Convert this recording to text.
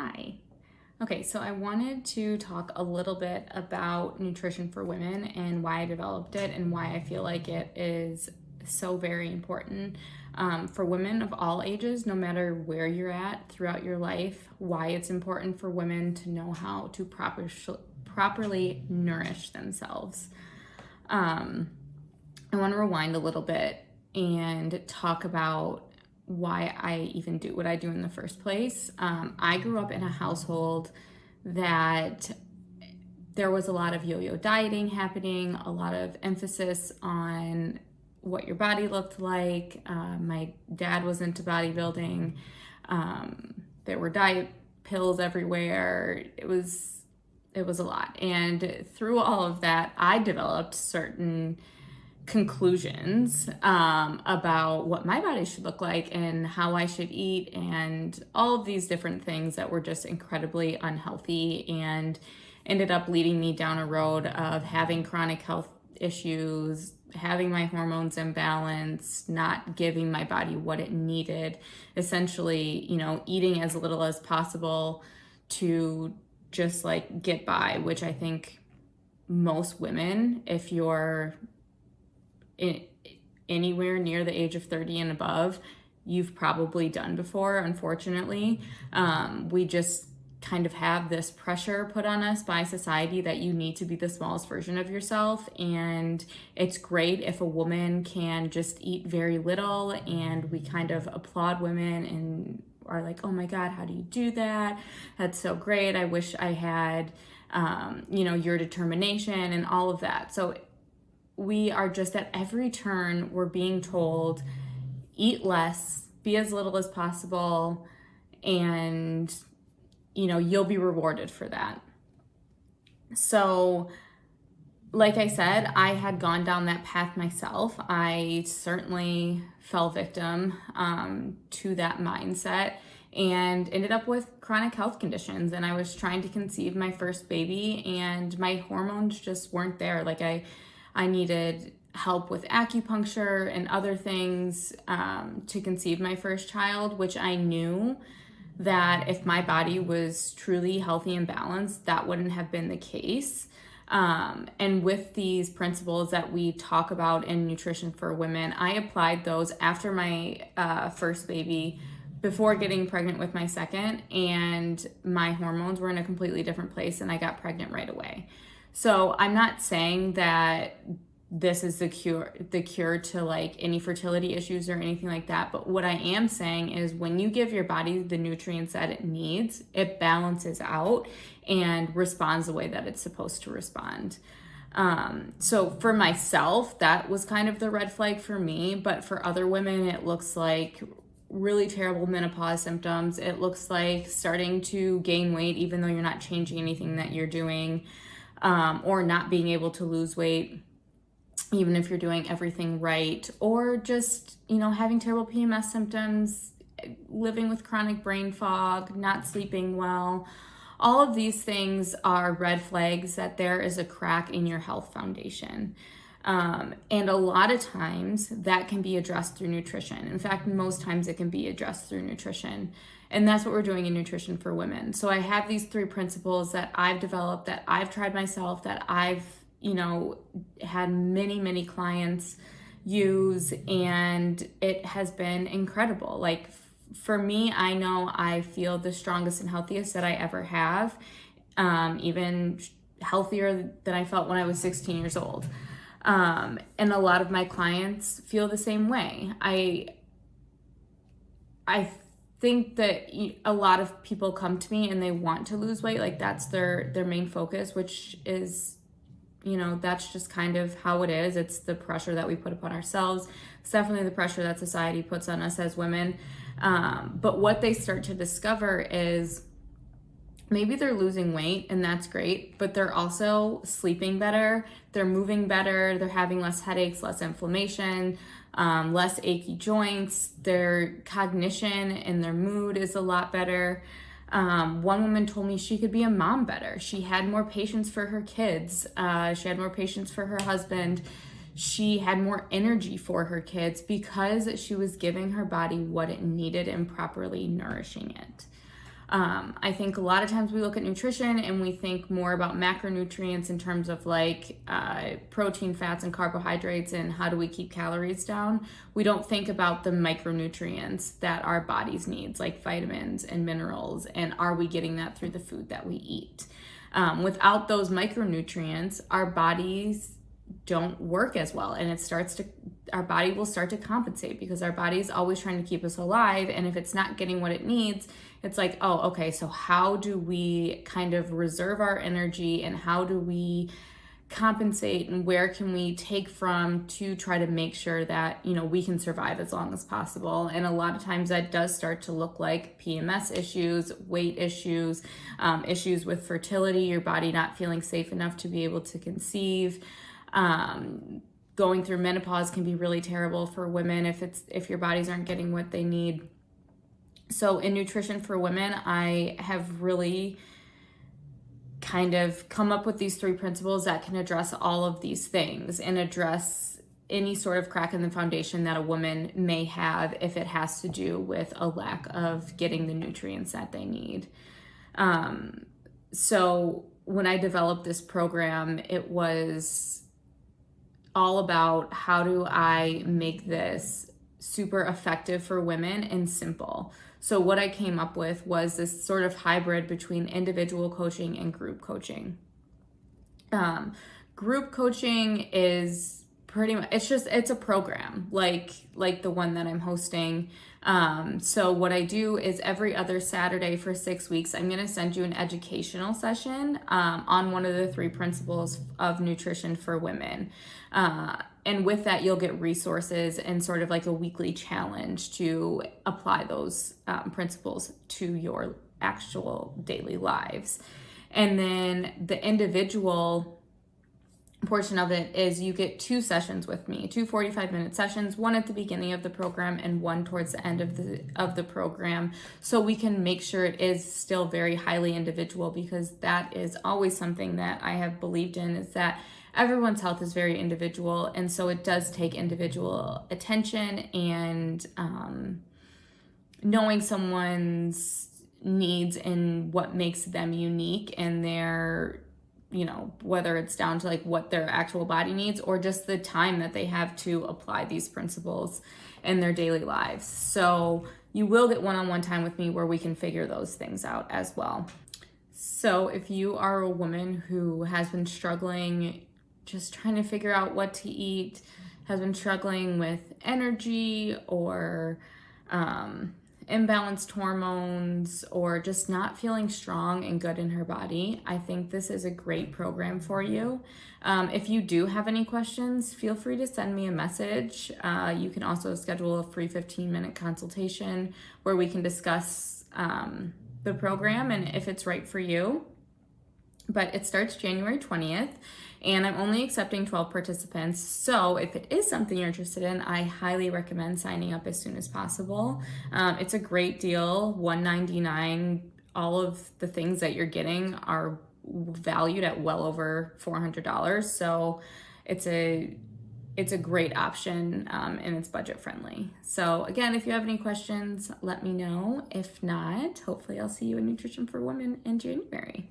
Hi. Okay, so I wanted to talk a little bit about nutrition for women and why I developed it and why I feel like it is so very important for women of all ages, no matter where you're at throughout your life, why it's important for women to know how to properly nourish themselves. I want to rewind a little bit and talk about why I even do what I do in the first place. I grew up in a household that there was a lot of yo-yo dieting happening, a lot of emphasis on what your body looked like. My dad was into bodybuilding. There were diet pills everywhere. It was a lot. And through all of that, I developed certain conclusions about what my body should look like and how I should eat, and all of these different things that were just incredibly unhealthy and ended up leading me down a road of having chronic health issues, having my hormones imbalanced, not giving my body what it needed, essentially, eating as little as possible to just like get by, which I think most women, if you're anywhere near the age of 30 and above, you've probably done before, unfortunately. We just kind of have this pressure put on us by society that you need to be the smallest version of yourself. And it's great if a woman can just eat very little, and we kind of applaud women and are like, oh my God, how do you do that? That's so great. I wish I had, your determination and all of that. So we are just at every turn, we're being told, eat less, be as little as possible, and, you'll be rewarded for that. So, like I said, I had gone down that path myself. I certainly fell victim to that mindset and ended up with chronic health conditions. And I was trying to conceive my first baby, and my hormones just weren't there. Like I needed help with acupuncture and other things to conceive my first child, which I knew that if my body was truly healthy and balanced, that wouldn't have been the case. And with these principles that we talk about in nutrition for women, I applied those after my first baby, before getting pregnant with my second, and my hormones were in a completely different place, and I got pregnant right away. So I'm not saying that this is the cure to like any fertility issues or anything like that. But what I am saying is when you give your body the nutrients that it needs, it balances out and responds the way that it's supposed to respond. So for myself, that was kind of the red flag for me. But for other women, it looks like really terrible menopause symptoms. It looks like starting to gain weight, even though you're not changing anything that you're doing, or not being able to lose weight even if you're doing everything right, or just, having terrible PMS symptoms, living with chronic brain fog, not sleeping well. All of these things are red flags that there is a crack in your health foundation. And a lot of times that can be addressed through nutrition. In fact, most times it can be addressed through nutrition. And that's what we're doing in nutrition for women. So I have these 3 principles that I've developed, that I've tried myself, that I've had many clients use, and it has been incredible. Like for me, I know I feel the strongest and healthiest that I ever have, even healthier than I felt when I was 16 years old. And a lot of my clients feel the same way. I think that a lot of people come to me and they want to lose weight. Like that's their main focus, which is, that's just kind of how it is. It's the pressure that we put upon ourselves. It's definitely the pressure that society puts on us as women. But what they start to discover is maybe they're losing weight, and that's great, but they're also sleeping better, they're moving better, they're having less headaches, less inflammation, less achy joints, their cognition and their mood is a lot better. One woman told me she could be a mom better. She had more patience for her kids. She had more patience for her husband. She had more energy for her kids because she was giving her body what it needed and properly nourishing it. I think a lot of times we look at nutrition and we think more about macronutrients in terms of like protein, fats, and carbohydrates, and how do we keep calories down. We don't think about the micronutrients that our bodies needs, like vitamins and minerals, and are we getting that through the food that we eat. Without those micronutrients, our bodies don't work as well, and our body will start to compensate because our body is always trying to keep us alive, and if it's not getting what it needs, it's like, oh, okay, so how do we kind of reserve our energy, and how do we compensate, and where can we take from to try to make sure that, you know, we can survive as long as possible. And a lot of times that does start to look like PMS issues, weight issues, issues with fertility, your body not feeling safe enough to be able to conceive. Going through menopause can be really terrible for women if your bodies aren't getting what they need. So in nutrition for women, I have really kind of come up with these 3 principles that can address all of these things and address any sort of crack in the foundation that a woman may have if it has to do with a lack of getting the nutrients that they need. So when I developed this program, it was all about how do I make this super effective for women and simple. So what I came up with was this sort of hybrid between individual coaching and group coaching. Group coaching is pretty much, it's a program like the one that I'm hosting. So what I do is every other Saturday for 6 weeks, I'm going to send you an educational session on one of the 3 principles of nutrition for women. And with that, you'll get resources and sort of like a weekly challenge to apply those principles to your actual daily lives. And then the individual portion of it is you get 2 sessions with me, 2 45-minute sessions, one at the beginning of the program and one towards the end of the program, so we can make sure it is still very highly individual, because that is always something that I have believed in, is that everyone's health is very individual, and so it does take individual attention and knowing someone's needs and what makes them unique, and their, you know, whether it's down to like what their actual body needs or just the time that they have to apply these principles in their daily lives. So you will get one-on-one time with me where we can figure those things out as well. So if you are a woman who has been struggling just trying to figure out what to eat, has been struggling with energy or imbalanced hormones, or just not feeling strong and good in her body, I think this is a great program for you. If you do have any questions, feel free to send me a message. You can also schedule a free 15-minute consultation where we can discuss the program and if it's right for you. But it starts January 20th, and I'm only accepting 12 participants. So if it is something you're interested in, I highly recommend signing up as soon as possible. It's a great deal, $199. All of the things that you're getting are valued at well over $400. So it's a great option, and it's budget friendly. So again, if you have any questions, let me know. If not, hopefully I'll see you in Nutrition for Women in January.